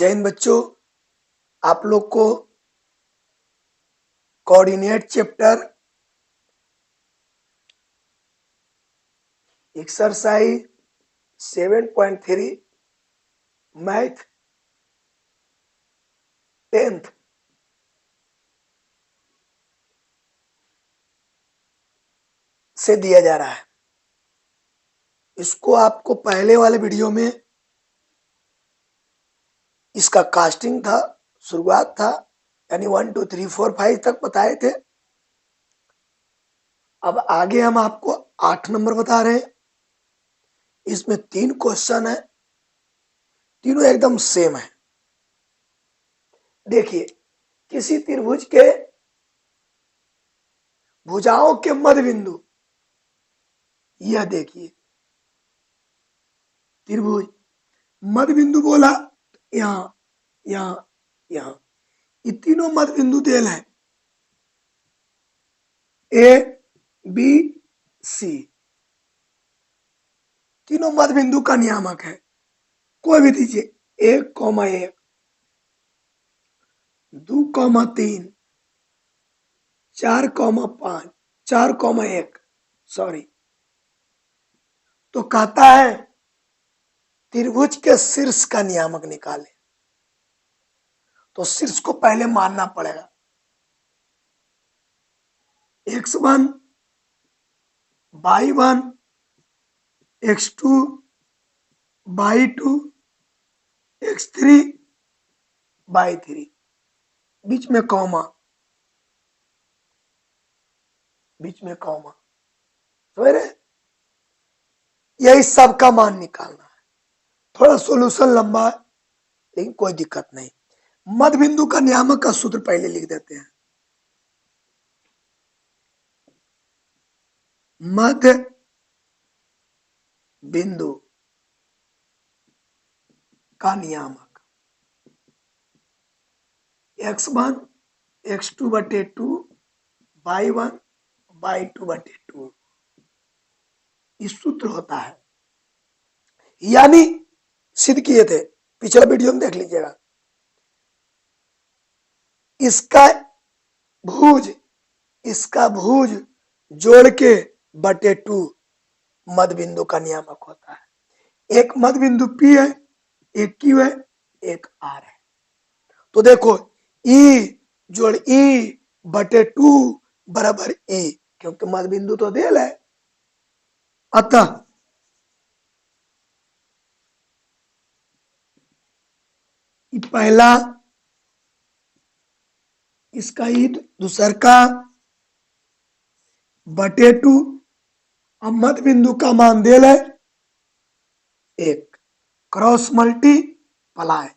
जय हिंद बच्चों, आप लोग को coordinate chapter exercise 7.3 math 10th से दिया जा रहा है। इसको आपको पहले वाले वीडियो में इसका कास्टिंग था, शुरुआत था, यानी 1 2 3 4 5 तक बताए थे। अब आगे हम आपको 8 नंबर बता रहे हैं। इसमें 3 क्वेश्चन है, तीनों एकदम सेम है। देखिए, किसी त्रिभुज के भुजाओं के मध्य बिंदु, यह देखिए त्रिभुज मध्य बिंदु बोला, यहां यहां यहां, ये तीनों मध्य बिंदु देल है ए बी सी, तीनों मध्य बिंदु का नियामक है। कोई भी दीजिए 1,1, 2,3, 4,5, 4,1, सॉरी, तो कहता है त्रिभुज के शीर्ष का नियामक निकाले। तो शीर्ष को पहले मानना पड़ेगा। x1 y1 x2 y2 x3 y3, बीच में कॉमा, समझ रहे? यही सबका मान निकालना है। थोड़ा सॉल्यूशन लंबा है, लेकिन कोई दिक्कत नहीं। मध्य बिंदु का नियामक का सूत्र पहले लिख देते हैं। मध्य बिंदु का नियामक x1 x2/2 y1 y2/2, इस सूत्र होता है। यानी सिद्ध किए थे, पिछला वीडियो में देख लीजिएगा। इसका भुज जोड़ के बटे 2 मध्य बिंदु का नियामक होता है। एक मध्य बिंदु P है, एक Q है, एक R है। तो देखो E जोड़ E बटे 2 बराबर E, क्योंकि मध्य बिंदु तो देल है। अतः पहला इसका E, दूसर का बटे 2। अब मध्य बिंदु का मान देल है 1, क्रॉस मल्टीप्लाई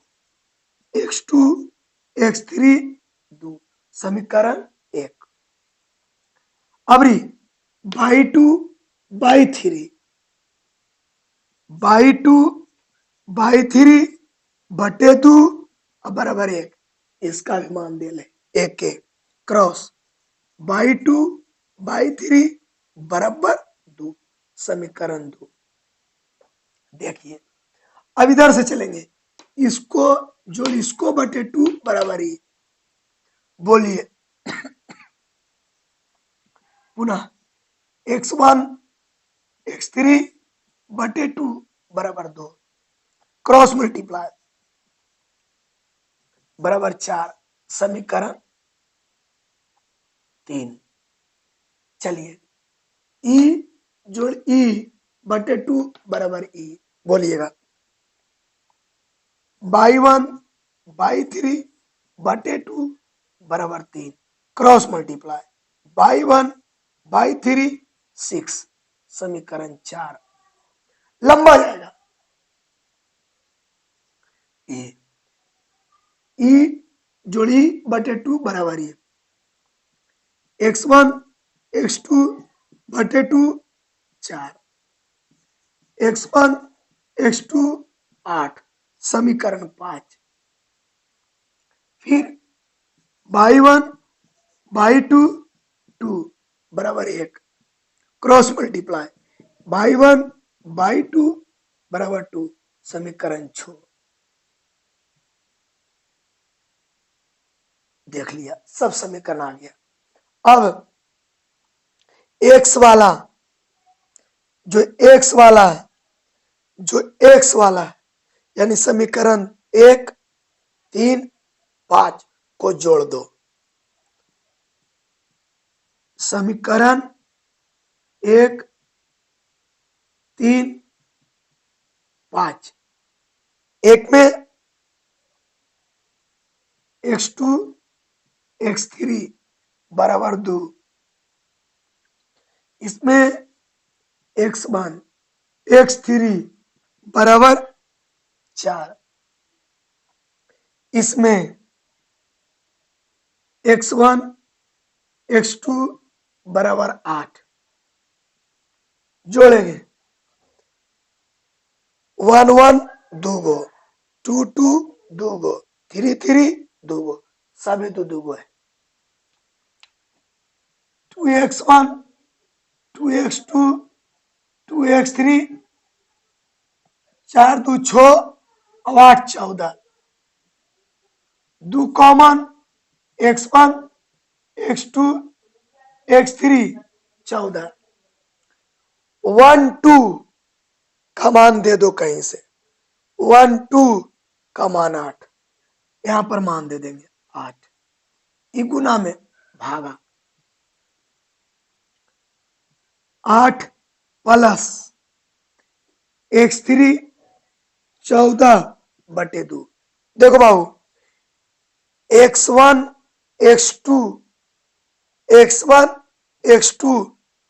x2 x3 2, समीकरण 1। अबरी y2 y3 बटे 2 बराबर 1, इसका भी मान दे ले 1 के क्रॉस y2 y3 बराबर 2, समीकरण 2। देखिए, अब इधर से चलेंगे, इसको जो इसको बटे 2 बराबर ही, बोलिए पुनः x1 x3 बटे 2 बराबर 2, क्रॉस मल्टीप्लाई बराबर 4, समीकरण 3। चलिए, E जोड़ E बटे 2 बराबर E, बोलिएगा y1 y3 बटे 2 बराबर 3, क्रॉस मल्टीप्लाई y1 y3 6, समीकरण 4। लंबा जाएगा। E जोड़ E बटे 2 बराबर है x1 x2 बटे 2 4, x1 x2 8, समीकरण 5। फिर y1 y2 2 बराबर 1, क्रॉस मल्टीप्लाई y1 y2 बराबर 2, समीकरण 6। देख लिया, सब समीकरण आ गया। अब एक्स वाला जो एक्स वाला है, जो एक्स वाला है यानी समीकरण 1, 3, 5 को जोड़ दो। समीकरण 1, 3, 5, एक में x2 x3 बराबर 2, इसमें x1 x3 बराबर 4, इसमें x1 x2 बराबर 8 जोड़ेंगे। 1 1 2 गो, 2 2 2 गो, 3 3 2 गो, सभी तो 2 गो है। 2x1 2x2 2x3 4 2 6 8 14, 2 common x1 x2 x3 14, 1 2 का मान दे दो कहीं से, 1 2 का मान 8, यहां पर मान दे देंगे 8, ई गुना में भागा 8 प्लस x3 14/2। देखो बाबू, x1 x2 x1 x2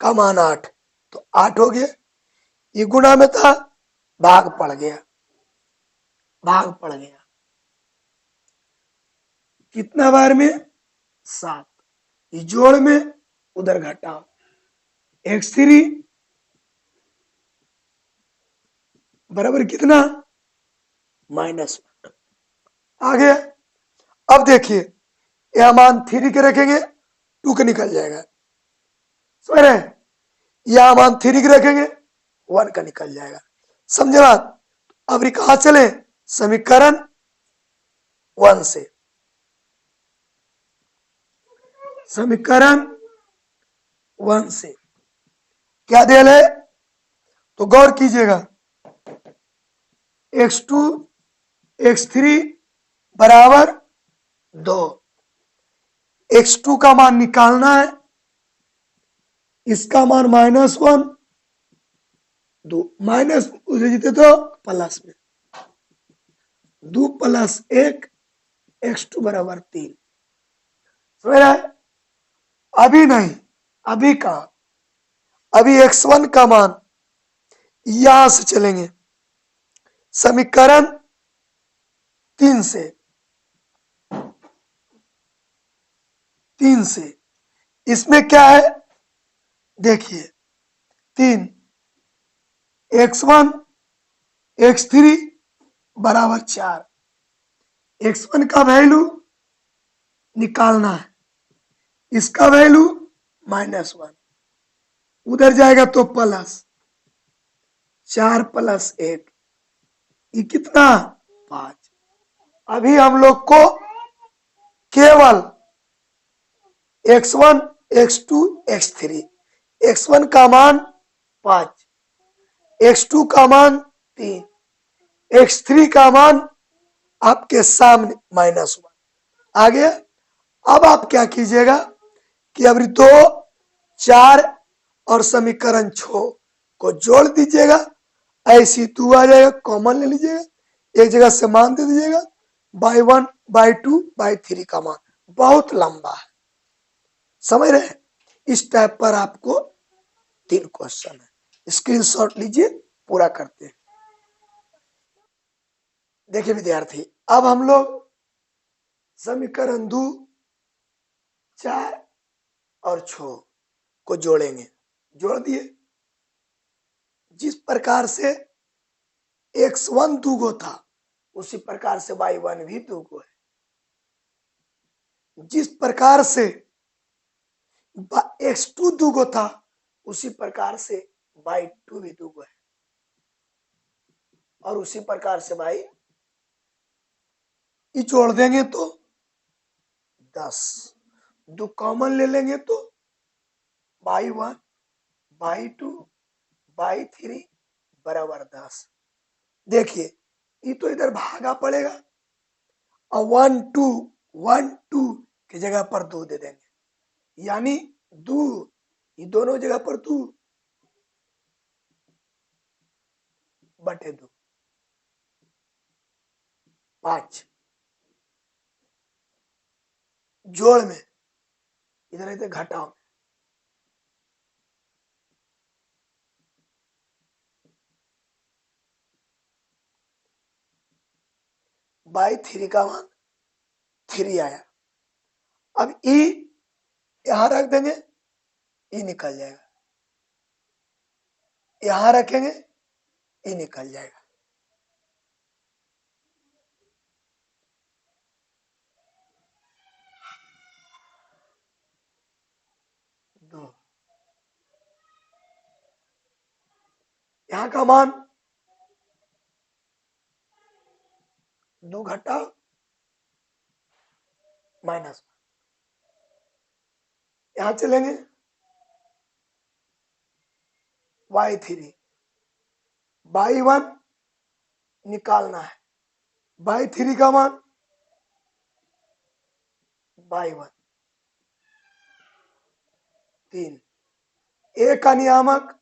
का मान 8, तो 8 हो गया, ये गुणा में था, भाग पड़ गया, भाग पड़ गया कितना बार में 7, ये जोड़ में उधर घटाओ, x3 बराबर कितना -1 आ गया। अब देखिए यह मान 3 के रखेंगे 2 के निकल जाएगा, समझ रहे हैं, यह मान 3 के रखेंगे 1 का निकल जाएगा, समझे बात। अब कहा चले समीकरण 1 से, समीकरण 1 से क्या दे है तो गौर कीजिएगा, x2 x3 बराबर 2, x2 का मान निकालना है, इसका मान -1 2 माइनस उसे जीते तो प्लस में 2 + 1 x2 बराबर 3, समझ रहा है। अभी नहीं, अभी कहा, अभी x1 का मान यहां से चलेंगे समीकरण 3 से, 3 से इसमें क्या है देखिए, 3 x1 x3 बराबर 4, x1 का वैल्यू निकालना है, इसका वैल्यू -1 उधर जाएगा तो प्लस 4 + 1 ये कितना 5। अभी हम लोग को केवल x1 x2 x3, x1 का मान 5, x2 का मान 3, x3 का मान आपके सामने -1 आ गया। अब आप क्या कीजिएगा कि अभी 2 4 और समीकरण 6 को जोड़ दीजिएगा, ऐसी 2 आ जाएगा, कॉमन ले लीजिएगा, एक जगह से मान दे दीजिएगा, y1 y2 y3 का मान बहुत लंबा है, समझ रहे हैं। इस टाइप पर आपको 3 क्वेश्चन है, स्क्रीनशॉट लीजिए, पूरा करते हैं। देखिए विद्यार्थी, अब हम लोग समीकरण 2 4 और 6 को जोड़ेंगे, जोड़ दिए। जिस प्रकार से x1 2 गो था उसी प्रकार से y1 भी 2 गो है, जिस प्रकार से x2 2 गो था उसी प्रकार से y2 भी 2 गो है, और उसी प्रकार से भाई ये जोड़ देंगे तो 10, दो कॉमन ले लेंगे तो बाई 1 बाई 2 बाई 3 बराबर 10। देखिए ये तो इधर भागा पड़ेगा और 1 2 की जगह पर 2 दे देंगे, यानी 2 ये दोनों जगह पर 2 बटे 2 5 जोड़ में, इधर इधर घटाओ में, बाई 3 का मान 3 आया। अब ई यहां रख देंगे, ई निकल जाएगा, यहां रखेंगे ई निकल जाएगा। दो, यहां का मान 2 घटा -1, यहां चलेंगे बाई 3 बाई 1 निकालना है, बाई 3 का मान बाई 1 3, ए का नियामक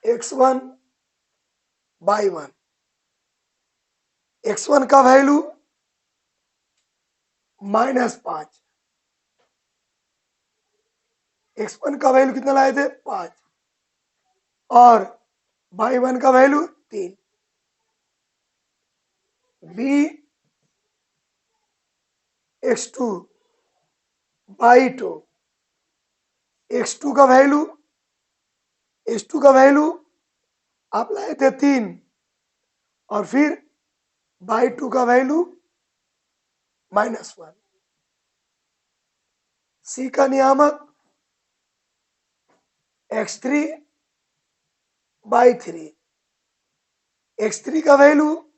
x1 बाई 1, x1 का वैल्यू -5, x1 का वैल्यू कितना लाए थे 5 और बाई 1 का value 3, B x2 by 2, x2 का वैल्यू x2 का वैल्यू आप लाए थे 3 और फिर बाई 2 का वैल्यू -1, सी का नियामक x3 बाई 3, x3 का वैल्यू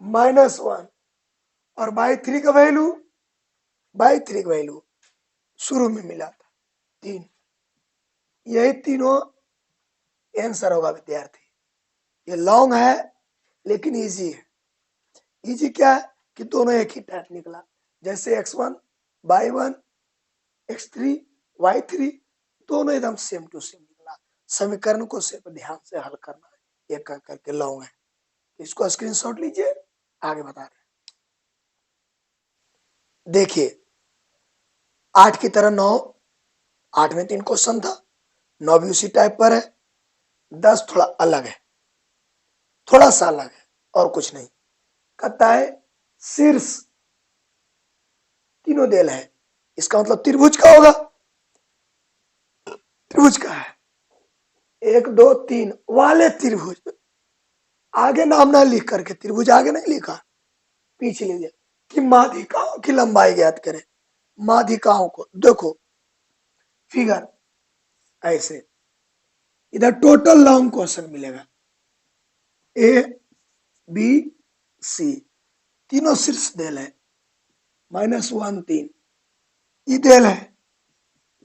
-1 और बाई 3 का वैल्यू शुरू में मिला था 3। यही तीनों आंसर होगा विद्यार्थी। ये लॉन्ग है लेकिन इजी है। इजी क्या है कि दोनों एक ही टाइप निकला, जैसे x1 बाई 1 x3 बाई 3 दोनों एकदम सेम टू सेम निकला। समीकरण को सिर्फ ध्यान से हल करना है, एक करके लॉन्ग है, इसको स्क्रीनशॉट लीजिए, आगे बता रहे हैं। देखिए 8 की तरह 9, 8 में 3 क्वेश्चन था, 9 भी उसी टाइप पर है, 10 थोड़ा अलग है, थोड़ा सा अलग है और कुछ नहीं। कहता है शीर्ष तीनों देल है, इसका मतलब त्रिभुज का होगा, त्रिभुज का है 1 2 3 वाले त्रिभुज, आगे नाम ना लिख करके त्रिभुज आगे नहीं लिखा, पीछे लीजिए कि माध्यिकाओं की लंबाई ज्ञात करें। माध्यिकाओं को देखो फिगर ऐसे, इधर टोटल लॉन्ग क्वेश्चन मिलेगा, ए बी सी तीनों शीर्ष देल है, -1 3 ई देल है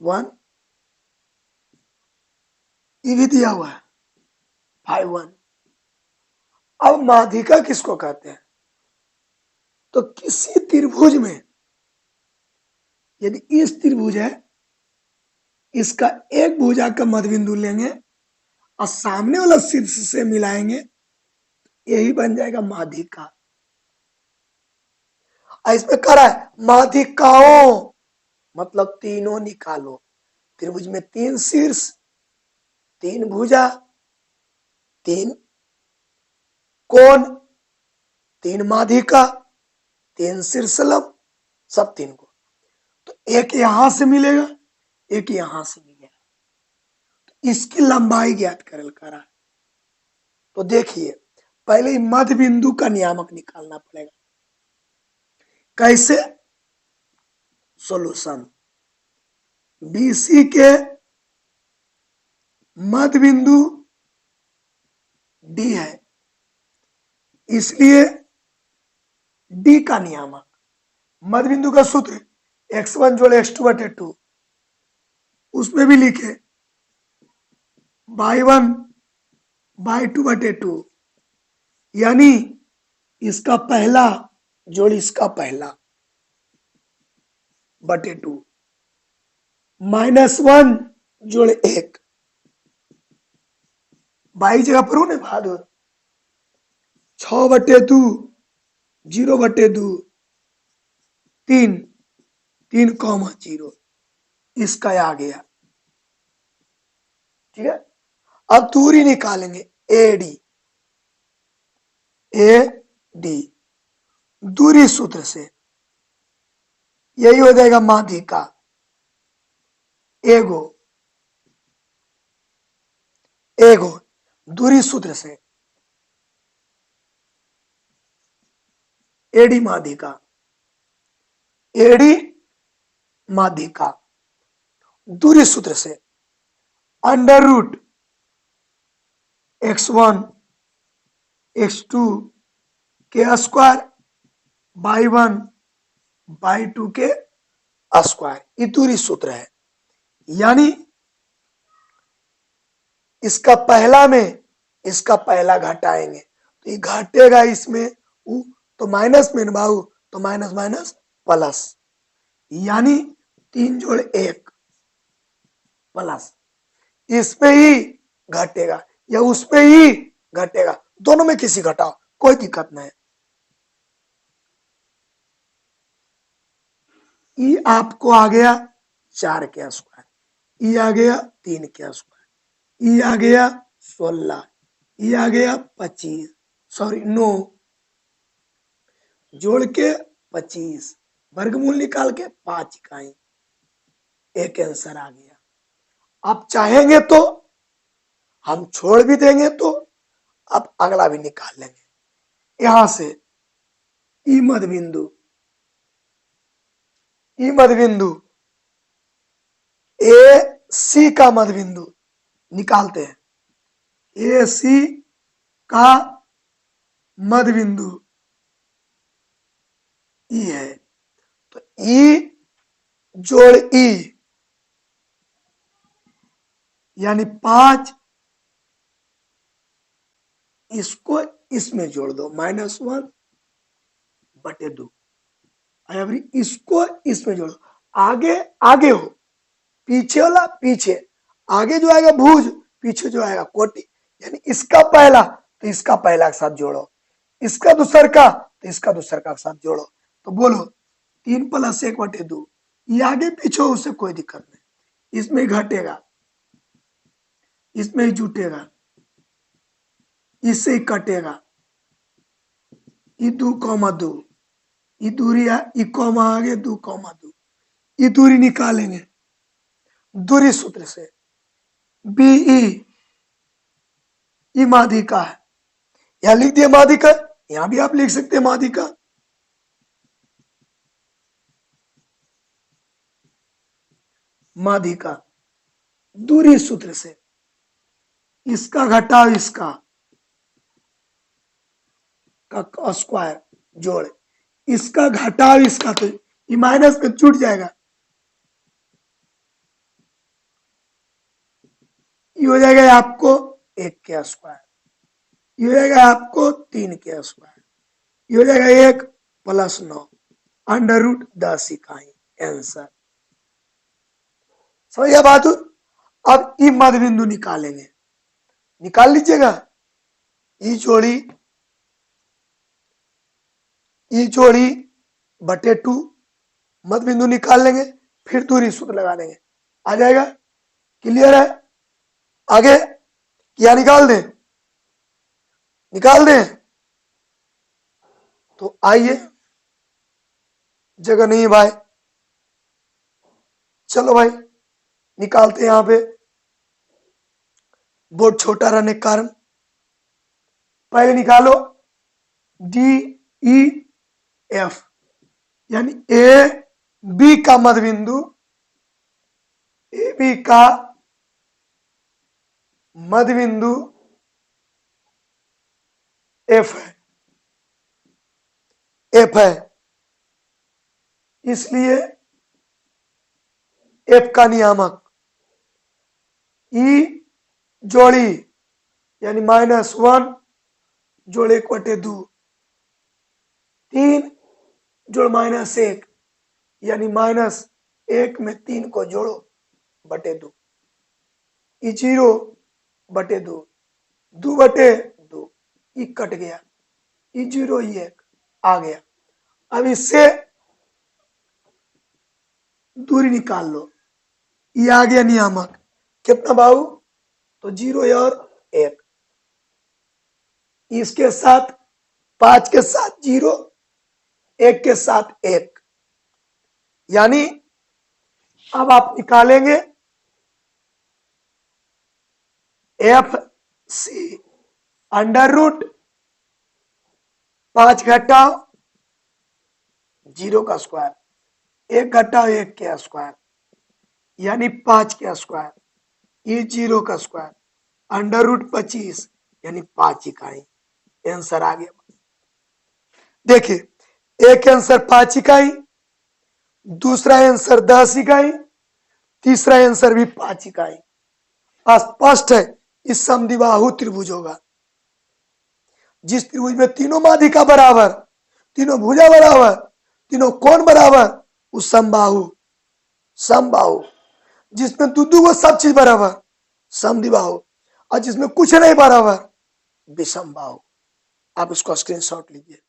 1, ई भी दिया हुआ है 5 1। अब माध्यिका किसको कहते हैं, तो किसी त्रिभुज में यदि इस त्रिभुज है, इसका एक भुजा का मध्य बिंदु लेंगे और सामने वाला शीर्ष से मिलाएंगे, यही बन जाएगा माध्यिका। इसमें कह रहा है माध्यिकाओं मतलब तीनों निकालो, त्रिभुज में 3 शीर्ष 3 भुजा 3 कोण 3 माध्यिका 3 शीर्षलंब, सब 3 को, तो एक यहां से मिलेगा एक यहां से मिलेगा, तो इसकी लंबाई ज्ञात करल करा। तो देखिए पहले मध्य बिंदु का नियामक निकालना पड़ेगा, कैसे, सॉल्यूशन BC के मध्य बिंदु D है, इसलिए D का नियामक मध्य बिंदु का सूत्र x1 जोड़ x2 बटे 2, उसमें भी लिखे y1 बाई 2 बटे 2, यानी इसका पहला जोड़ इसका पहला बटे 2, -1 जोड़ 1, बाई जगह पर हूं ना बहादुर, 6 बटे 2, 0 बटे 2, 3, 3,0, इसका आ गया। ठीक है, अब दूरी निकालेंगे AD, AD दूरी सूत्र से यही हो जाएगा माध्यिका एगो, एगो दूरी सूत्र से AD माध्यिका, AD माध्यिका दूरी सूत्र से अंडर रूट x1 x2 के स्क्वायर बाई 1 बाई 2 के स्क्वायर, ये दूरी सूत्र है। यानी इसका पहला में इसका पहला घटाएंगे तो ये घटेगा इसमें तो माइनस में बाहू तो माइनस माइनस प्लस, यानी 3 जोड़ 1 प्लस, इसमें ही घटेगा या उसमें ही घटेगा, दोनों में किसी घटाओ कोई दिक्कत नहीं। ई आपको आ गया 4 के स्क्वायर, ई आ गया 3 के स्क्वायर, ई आ गया 16, ई आ गया 25, सॉरी 9 जोड़ के 25, वर्गमूल निकाल के 5 इकाई, एक आंसर आ गया। आप चाहेंगे तो हम छोड़ भी देंगे तो अब अगला भी निकाल लेंगे। यहां से ई मध्य बिंदु, ई मध्य बिंदु ए सी का मध्य बिंदु निकालते हैं। ए सी का मध्य बिंदु ई है, तो ई जोड़ ई यानी 5, इसको इसमें जोड़ दो -1 बटे 2, इसको इसमें जोड़ो, आगे आगे हो, पीछे वाला पीछे, आगे जो आएगा भुज, पीछे जो आएगा कोटि, यानी इसका पहला तो इसका पहला के साथ जोड़ो, इसका दूसर का तो इसका दूसर का साथ जोड़ो, तो बोलो 3 + 1 बटे 2, ये आगे पीछे हो उससे कोई दिक्कत नहीं, इसमें घटेगा, इसमें ही जुटेगा, इससे ही कटेगा, ये 2,2, ये दूरी ये कॉमा आगे 2,2, ये दूरी निकालेंगे दूरी सूत्र से BE, ये माध्यिका है, यहां लिख दिया माध्यिका, यहां भी आप लिख सकते हैं माध्यिका। माध्यिका दूरी सूत्र से इसका घटाव इसका का स्क्वायर जोड़, इसका घटाव इसका, तो ये माइनस में छूट जाएगा, ये हो जाएगा आपको 1 के स्क्वायर, ये हो जाएगा आपको 3 के स्क्वायर, ये हो जाएगा 1 + 9 अंडर रूट 10 इकाई, आंसर। समझिए बात। अब ई मध्य बिंदु निकालेंगे, निकाल लीजिएगा, ई जोड़ी बटे 2 मध्य बिंदु निकाल लेंगे, फिर दूरी सूत्र लगा लेंगे, आ जाएगा। क्लियर है? आगे क्या निकाल दें? निकाल दें तो आइए, जगह नहीं है भाई, चलो भाई निकालते हैं। यहां पे बोर्ड छोटा रहने के कारण पहले निकालो DEF, यानी AB का मध्य बिंदु, AB का मध्य बिंदु F है, F है, इसलिए एफ का नियामक ई जोड़ी यानी -1 जोड़ 1/2, 3 जोड़ -1 यानी -1 में 3 को जोड़ो बटे 2, ई 0/2, 2/2, ई कट गया, ई 0 ई 1 आ गया। अब इससे दूरी निकाल लो, ये आ गया नियामक कितना बाबू, तो 0 और 1, इसके साथ 5 के साथ 0, 1 के साथ 1, यानी अब आप निकालेंगे एफ सी अंडर रूट 5 घटाओ 0 का स्क्वायर, 1 घटाओ 1 के स्क्वायर यानी 5 के स्क्वायर, ये 0 का स्क्वायर, √25 यानी 5 इकाई। आंसर आ गया। देखिए एक आंसर 5 इकाई, दूसरा आंसर 10 इकाई, तीसरा आंसर भी 5 इकाई। स्पष्ट है इस समद्विबाहु त्रिभुज होगा। जिस त्रिभुज में तीनों माध्यिका बराबर, तीनों भुजा बराबर, तीनों कोण बराबर, उस समबाहु, समबाहु। जिसमें दू वो सब चीज बराबर, समद्विबाहु। और जिसमें कुछ नहीं बराबर, विषमबाहु। आप इसको स्क्रीनशॉट लीजिए।